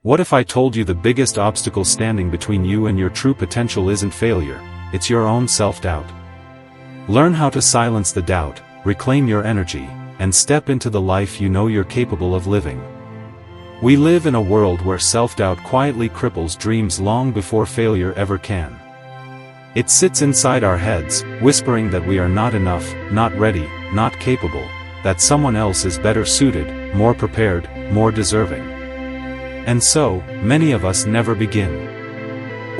What if I told you the biggest obstacle standing between you and your true potential isn't failure, it's your own self-doubt? Learn how to silence the doubt, reclaim your energy, and step into the life you know you're capable of living. We live in a world where self-doubt quietly cripples dreams long before failure ever can. It sits inside our heads, whispering that we are not enough, not ready, not capable, that someone else is better suited, more prepared, more deserving. And so, many of us never begin.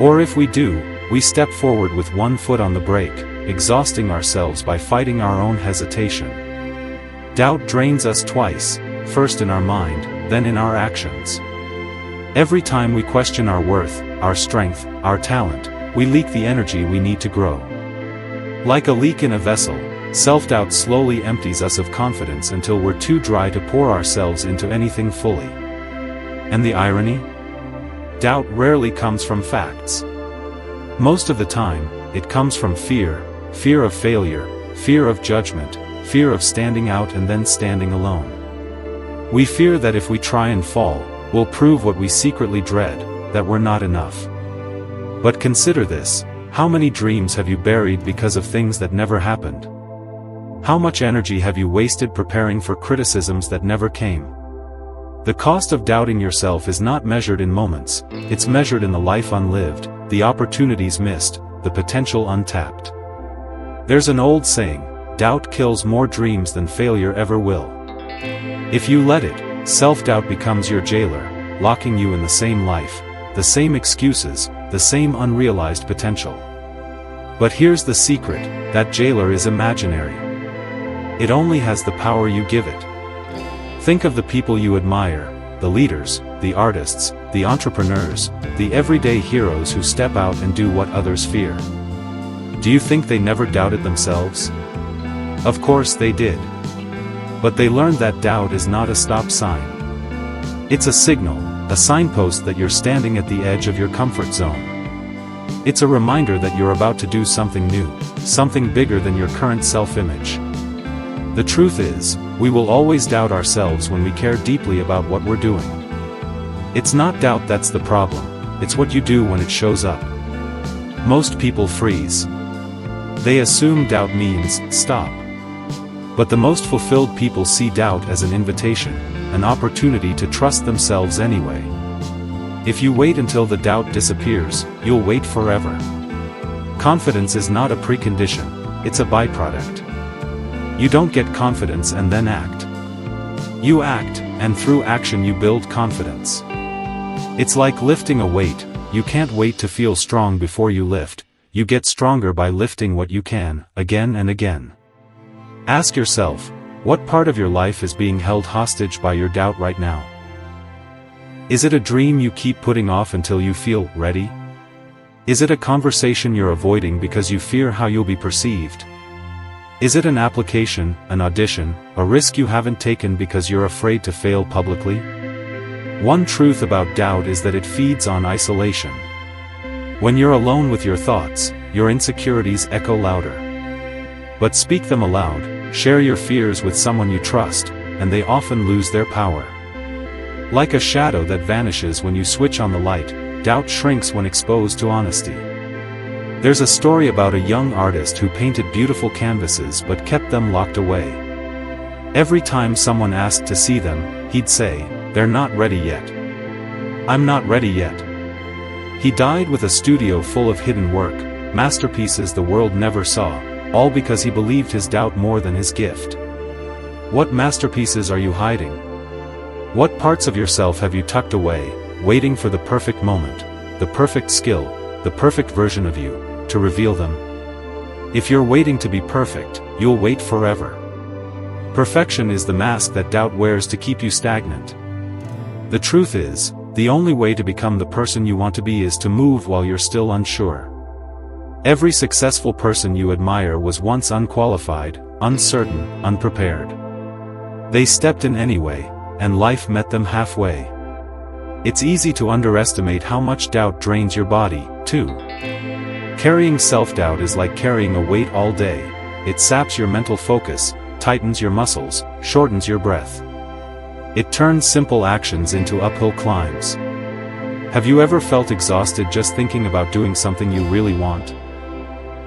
Or if we do, we step forward with one foot on the brake, exhausting ourselves by fighting our own hesitation. Doubt drains us twice, first in our mind, then in our actions. Every time we question our worth, our strength, our talent, we leak the energy we need to grow. Like a leak in a vessel, self-doubt slowly empties us of confidence until we're too dry to pour ourselves into anything fully. And the irony? Doubt rarely comes from facts. Most of the time, it comes from fear, fear of failure, fear of judgment, fear of standing out and then standing alone. We fear that if we try and fall, we'll prove what we secretly dread, that we're not enough. But consider this, how many dreams have you buried because of things that never happened? How much energy have you wasted preparing for criticisms that never came? The cost of doubting yourself is not measured in moments, it's measured in the life unlived, the opportunities missed, the potential untapped. There's an old saying, doubt kills more dreams than failure ever will. If you let it, self-doubt becomes your jailer, locking you in the same life, the same excuses, the same unrealized potential. But here's the secret, that jailer is imaginary. It only has the power you give it. Think of the people you admire, the leaders, the artists, the entrepreneurs, the everyday heroes who step out and do what others fear. Do you think they never doubted themselves? Of course they did. But they learned that doubt is not a stop sign. It's a signal, a signpost that you're standing at the edge of your comfort zone. It's a reminder that you're about to do something new, something bigger than your current self-image. The truth is, we will always doubt ourselves when we care deeply about what we're doing. It's not doubt that's the problem, it's what you do when it shows up. Most people freeze. They assume doubt means, stop. But the most fulfilled people see doubt as an invitation, an opportunity to trust themselves anyway. If you wait until the doubt disappears, you'll wait forever. Confidence is not a precondition, it's a byproduct. You don't get confidence and then act. You act, and through action you build confidence. It's like lifting a weight, you can't wait to feel strong before you lift, you get stronger by lifting what you can, again and again. Ask yourself, what part of your life is being held hostage by your doubt right now? Is it a dream you keep putting off until you feel ready? Is it a conversation you're avoiding because you fear how you'll be perceived? Is it an application, an audition, a risk you haven't taken because you're afraid to fail publicly? One truth about doubt is that it feeds on isolation. When you're alone with your thoughts, your insecurities echo louder. But speak them aloud, share your fears with someone you trust, and they often lose their power. Like a shadow that vanishes when you switch on the light, doubt shrinks when exposed to honesty. There's a story about a young artist who painted beautiful canvases but kept them locked away. Every time someone asked to see them, he'd say, "They're not ready yet. I'm not ready yet." He died with a studio full of hidden work, masterpieces the world never saw, all because he believed his doubt more than his gift. What masterpieces are you hiding? What parts of yourself have you tucked away, waiting for the perfect moment, the perfect skill, the perfect version of you, to reveal them? If you're waiting to be perfect, you'll wait forever. Perfection is the mask that doubt wears to keep you stagnant. The truth is, the only way to become the person you want to be is to move while you're still unsure. Every successful person you admire was once unqualified, uncertain, unprepared. They stepped in anyway, and life met them halfway. It's easy to underestimate how much doubt drains your body, too. Carrying self-doubt is like carrying a weight all day. It saps your mental focus, tightens your muscles, shortens your breath. It turns simple actions into uphill climbs. Have you ever felt exhausted just thinking about doing something you really want?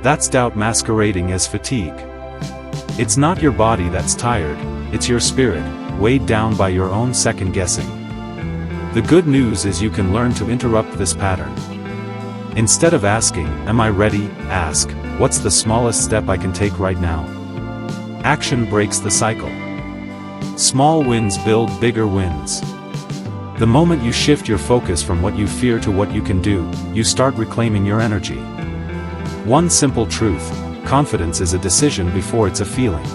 That's doubt masquerading as fatigue. It's not your body that's tired, it's your spirit, weighed down by your own second-guessing. The good news is you can learn to interrupt this pattern. Instead of asking, "Am I ready?" ask, "What's the smallest step I can take right now?" Action breaks the cycle. Small wins build bigger wins. The moment you shift your focus from what you fear to what you can do, you start reclaiming your energy. One simple truth: confidence is a decision before it's a feeling.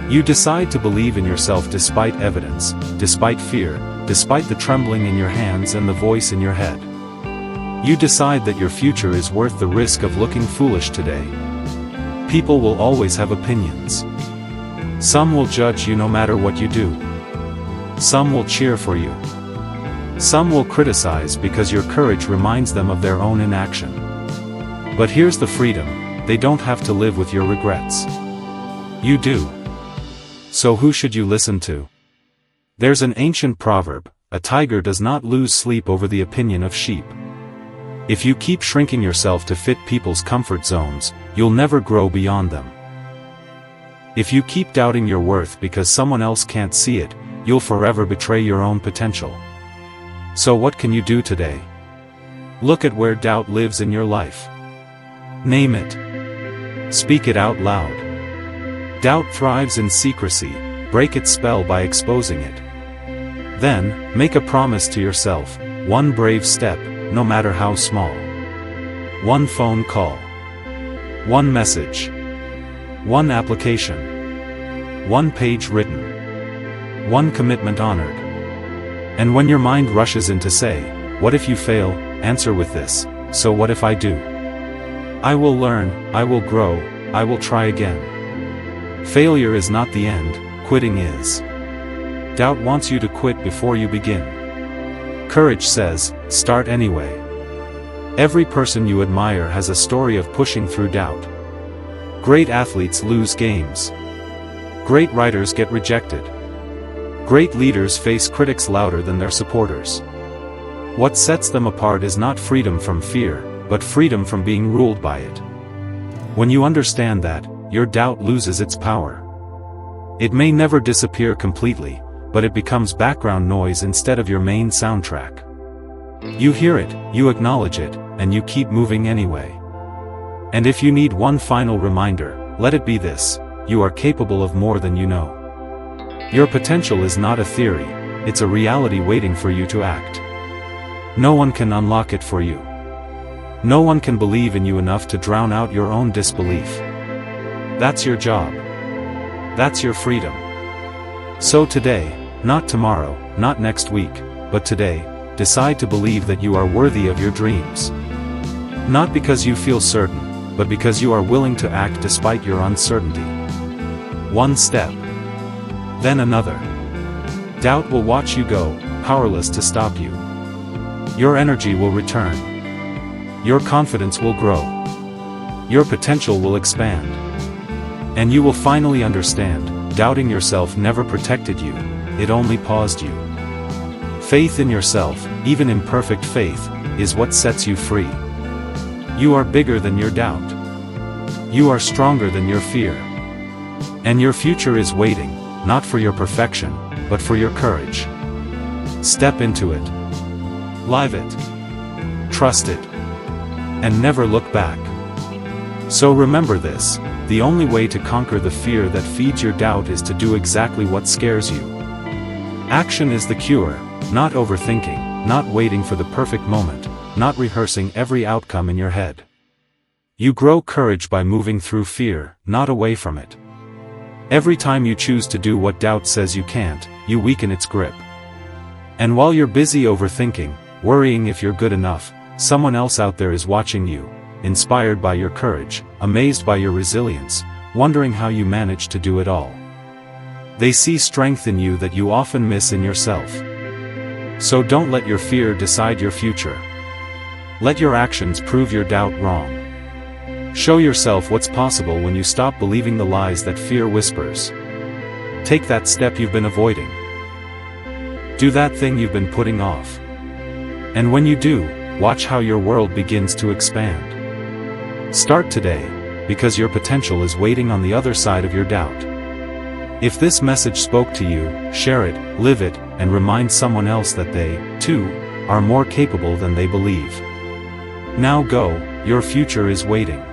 You decide to believe in yourself despite evidence, despite fear, despite the trembling in your hands and the voice in your head. You decide that your future is worth the risk of looking foolish today. People will always have opinions. Some will judge you no matter what you do. Some will cheer for you. Some will criticize because your courage reminds them of their own inaction. But here's the freedom: they don't have to live with your regrets. You do. So who should you listen to? There's an ancient proverb: a tiger does not lose sleep over the opinion of sheep. If you keep shrinking yourself to fit people's comfort zones, you'll never grow beyond them. If you keep doubting your worth because someone else can't see it, you'll forever betray your own potential. So what can you do today? Look at where doubt lives in your life. Name it. Speak it out loud. Doubt thrives in secrecy. Break its spell by exposing it. Then, make a promise to yourself: one brave step, no matter how small. One phone call. One message. One application. One page written. One commitment honored. And when your mind rushes in to say, "What if you fail?" answer with this: "So what if I do? I will learn, I will grow, I will try again." Failure is not the end, quitting is. Doubt wants you to quit before you begin. Courage says, "Start anyway." Every person you admire has a story of pushing through doubt. Great athletes lose games. Great writers get rejected. Great leaders face critics louder than their supporters. What sets them apart is not freedom from fear, but freedom from being ruled by it. When you understand that, your doubt loses its power. It may never disappear completely, but it becomes background noise instead of your main soundtrack. You hear it, you acknowledge it, and you keep moving anyway. And if you need one final reminder, let it be this: you are capable of more than you know. Your potential is not a theory, it's a reality waiting for you to act. No one can unlock it for you. No one can believe in you enough to drown out your own disbelief. That's your job. That's your freedom. So today, not tomorrow, not next week, but today, decide to believe that you are worthy of your dreams. Not because you feel certain, but because you are willing to act despite your uncertainty. One step. Then another. Doubt will watch you go, powerless to stop you. Your energy will return. Your confidence will grow. Your potential will expand. And you will finally understand, doubting yourself never protected you, it only paused you. Faith in yourself, even imperfect faith, is what sets you free. You are bigger than your doubt. You are stronger than your fear. And your future is waiting, not for your perfection, but for your courage. Step into it. Live it. Trust it. And never look back. So remember this: the only way to conquer the fear that feeds your doubt is to do exactly what scares you. Action is the cure, not overthinking, not waiting for the perfect moment, not rehearsing every outcome in your head. You grow courage by moving through fear, not away from it. Every time you choose to do what doubt says you can't, you weaken its grip. And while you're busy overthinking, worrying if you're good enough, someone else out there is watching you, inspired by your courage, amazed by your resilience, wondering how you manage to do it all. They see strength in you that you often miss in yourself. So don't let your fear decide your future. Let your actions prove your doubt wrong. Show yourself what's possible when you stop believing the lies that fear whispers. Take that step you've been avoiding. Do that thing you've been putting off. And when you do, watch how your world begins to expand. Start today, because your potential is waiting on the other side of your doubt. If this message spoke to you, share it, live it, and remind someone else that they, too, are more capable than they believe. Now go, your future is waiting.